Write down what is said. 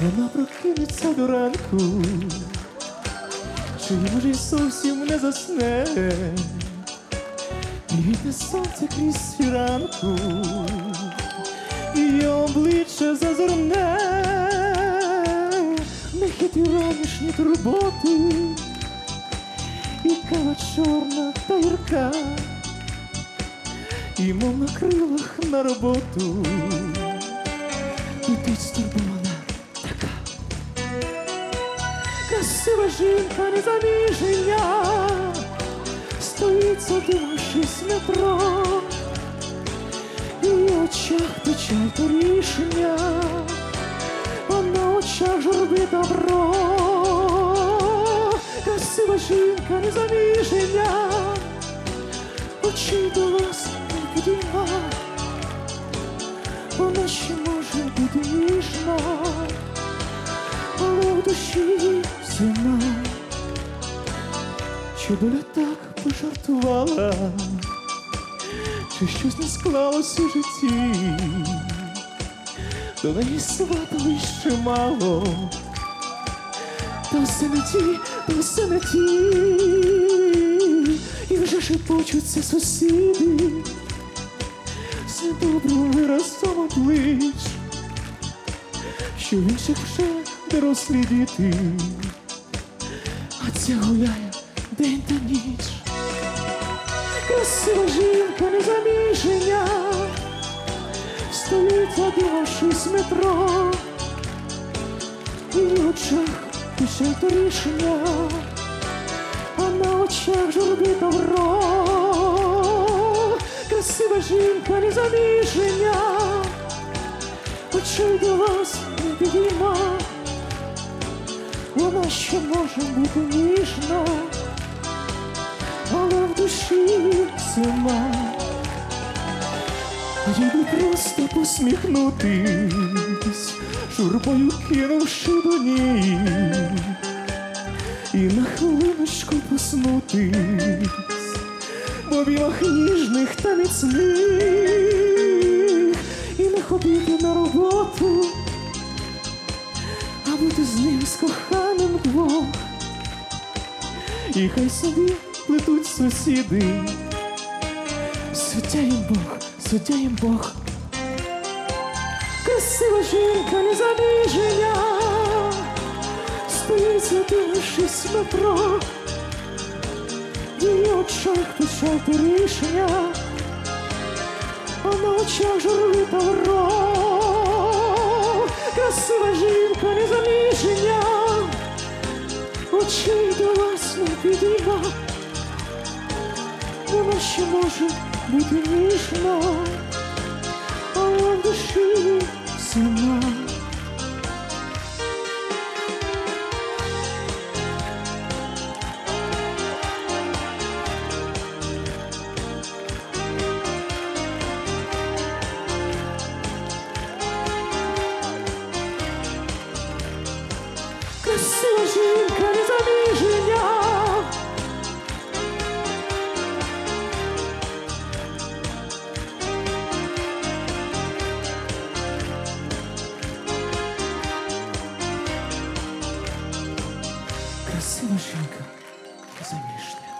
Вона прокинеться до ранку, чи може й зовсім не засне, і йде сонце крізь фіранку, її обличчя зазирне, нехитрі ранішні турботи, і кава чорна та гірка, і мов на крилах на роботу летить стурбована така. Красива жінка незаміжня стоїть, задумавшись метро, і в її очах печаль та рішення, а на очах журби добро. Красива жінка незаміжня очей до вас не підійма, вона ще може бути ніжна, але в душі зима. Чи доля так пожартувала, чи щось не склалось у житті, до неї сватали ще мало, та все не ті, та все не ті, і вже шепочуться сусіди з недобрим виразом облич, що в інших вже дорослі діти, а ця гуляє день та ніч. Красива жінка незаміжня стоїть, задумавшись метро, і в її очах печаль та рішення, а на очах журби добро. Красива жінка незаміжня очей до вас не підійма, вона ще може бути ніжна, але в душі зима. Їй би просто посміхнутись, журбою кинувши до ніг, і на хвилиночку поснутись, бо в вілах ніжних та міцних, і не ходити на роботу, а бути з ним, з коханим вдвох. І хай собі плетуть сусіди, суддя їм Бог, суддя їм Бог. Красива жінка незаміжня стоїть, задумавшись метро, в її очах печаль та рішення, а на очах журби добро. Красива жінка незаміжня очей до вас не підійма, вона ще може бути ніжна, але в душі зима. Красива жінка незаміжня красива жінка незаміжня.